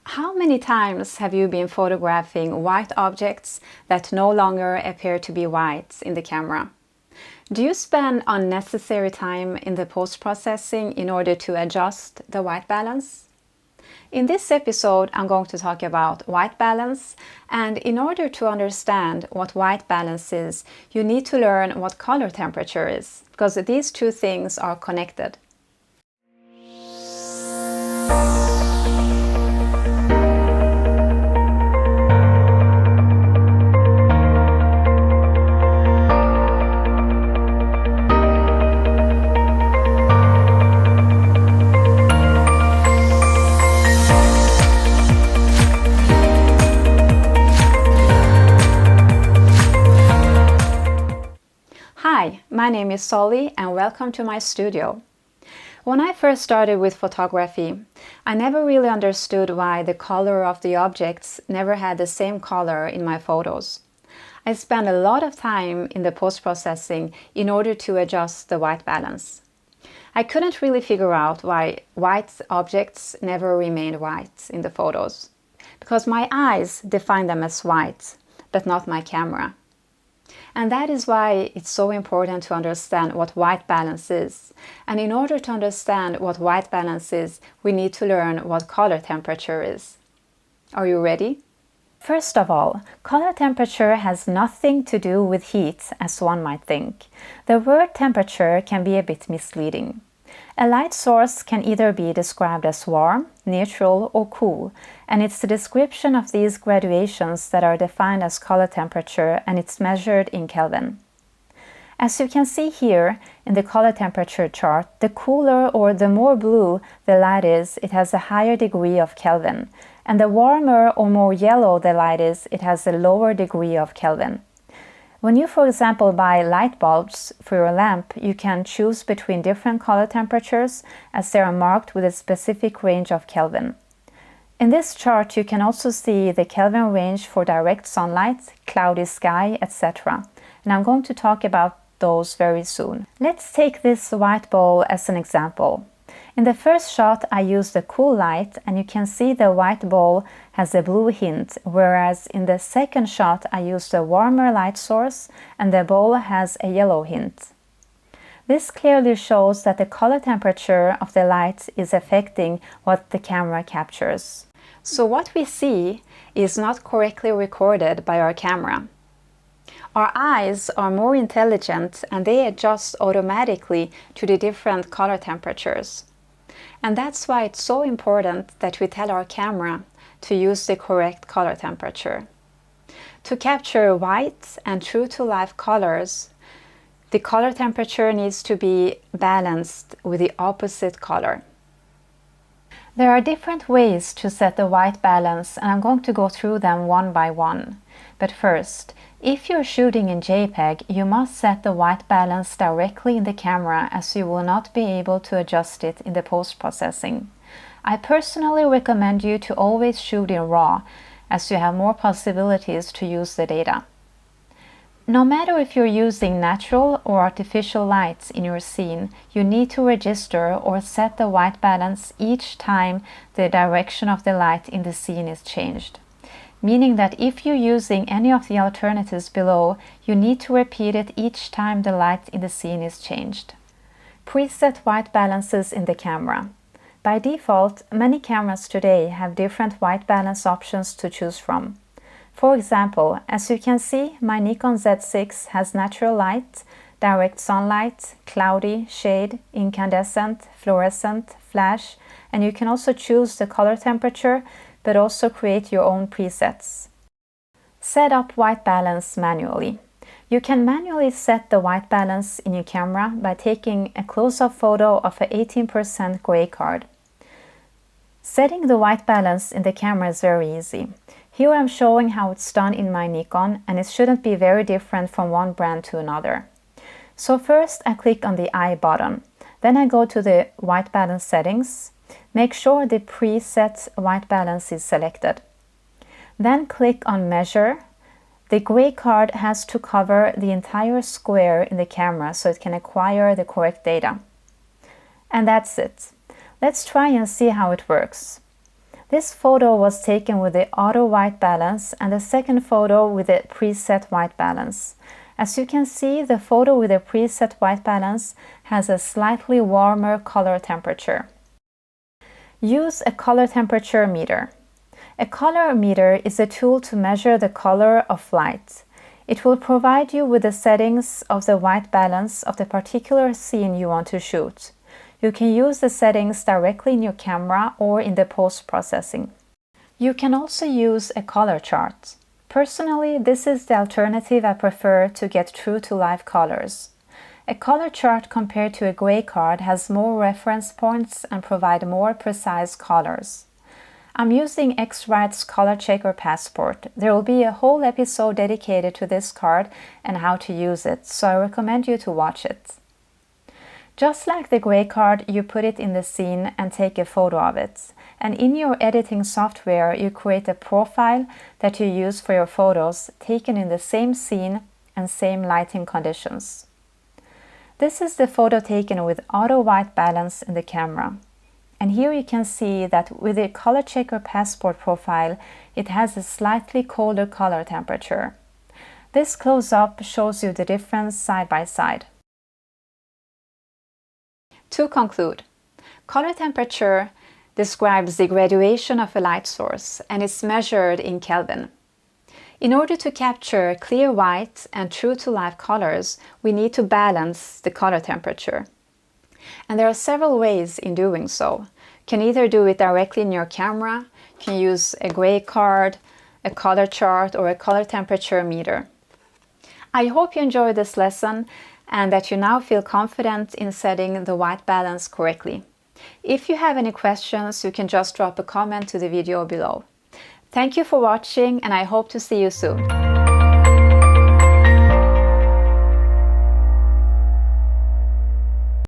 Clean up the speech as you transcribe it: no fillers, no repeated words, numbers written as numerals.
How many times have you been photographing white objects that no longer appear to be white in the camera? Do you spend unnecessary time in the post-processing in order to adjust the white balance? In this episode, I'm going to talk about white balance, and in order to understand what white balance is, you need to learn what color temperature is, because these two things are connected. Hi, my name is Solly and welcome to my studio. When I first started with photography, I never really understood why the color of the objects never had the same color in my photos. I spent a lot of time in the post-processing in order to adjust the white balance. I couldn't really figure out why white objects never remained white in the photos, because my eyes define them as white, but not my camera. And that is why it's so important to understand what white balance is. And in order to understand what white balance is, we need to learn what color temperature is. Are you ready? First of all, color temperature has nothing to do with heat, as one might think. The word temperature can be a bit misleading. A light source can either be described as warm, neutral, or cool, and it's the description of these graduations that are defined as color temperature, and it's measured in Kelvin. As you can see here in the color temperature chart, the cooler or the more blue the light is, it has a higher degree of Kelvin, and the warmer or more yellow the light is, it has a lower degree of Kelvin. When you, for example, buy light bulbs for your lamp, you can choose between different color temperatures as they are marked with a specific range of Kelvin. In this chart, you can also see the Kelvin range for direct sunlight, cloudy sky, etc. And I'm going to talk about those very soon. Let's take this white bowl as an example. In the first shot, I used a cool light, and you can see the white bowl has a blue hint, whereas in the second shot, I used a warmer light source, and the bowl has a yellow hint. This clearly shows that the color temperature of the light is affecting what the camera captures. So what we see is not correctly recorded by our camera. Our eyes are more intelligent and they adjust automatically to the different color temperatures. And that's why it's so important that we tell our camera to use the correct color temperature. To capture white and true-to-life colors, the color temperature needs to be balanced with the opposite color. There are different ways to set the white balance, and I'm going to go through them one by one. But first, if you're shooting in JPEG, you must set the white balance directly in the camera, as you will not be able to adjust it in the post-processing. I personally recommend you to always shoot in RAW, as you have more possibilities to use the data. No matter if you're using natural or artificial lights in your scene, you need to register or set the white balance each time the direction of the light in the scene is changed. Meaning that if you're using any of the alternatives below, you need to repeat it each time the light in the scene is changed. Preset white balances in the camera. By default, many cameras today have different white balance options to choose from. For example, as you can see, my Nikon Z6 has natural light, direct sunlight, cloudy, shade, incandescent, fluorescent, flash, and you can also choose the color temperature, but also create your own presets. Set up white balance manually. You can manually set the white balance in your camera by taking a close-up photo of an 18% gray card. Setting the white balance in the camera is very easy. Here I'm showing how it's done in my Nikon, and it shouldn't be very different from one brand to another. So first I click on the I button. Then I go to the white balance settings. Make sure the preset white balance is selected. Then click on Measure. The gray card has to cover the entire square in the camera so it can acquire the correct data. And that's it. Let's try and see how it works. This photo was taken with the auto white balance and the second photo with the preset white balance. As you can see, the photo with the preset white balance has a slightly warmer color temperature. Use a color temperature meter. A color meter is a tool to measure the color of light. It will provide you with the settings of the white balance of the particular scene you want to shoot. You can use the settings directly in your camera or in the post-processing. You can also use a color chart. Personally, this is the alternative I prefer to get true to life colors. A color chart compared to a gray card has more reference points and provide more precise colors. I'm using X-Rite's Color Checker Passport. There will be a whole episode dedicated to this card and how to use it, so I recommend you to watch it. Just like the gray card, you put it in the scene and take a photo of it. And in your editing software, you create a profile that you use for your photos taken in the same scene and same lighting conditions. This is the photo taken with auto white balance in the camera. And here you can see that with the Color Checker Passport profile, it has a slightly colder color temperature. This close-up shows you the difference side by side. To conclude, color temperature describes the graduation of a light source and is measured in Kelvin. In order to capture clear white and true-to-life colors, we need to balance the color temperature. And there are several ways in doing so. You can either do it directly in your camera, you can use a gray card, a color chart, or a color temperature meter. I hope you enjoyed this lesson and that you now feel confident in setting the white balance correctly. If you have any questions, you can just drop a comment to the video below. Thank you for watching, and I hope to see you soon.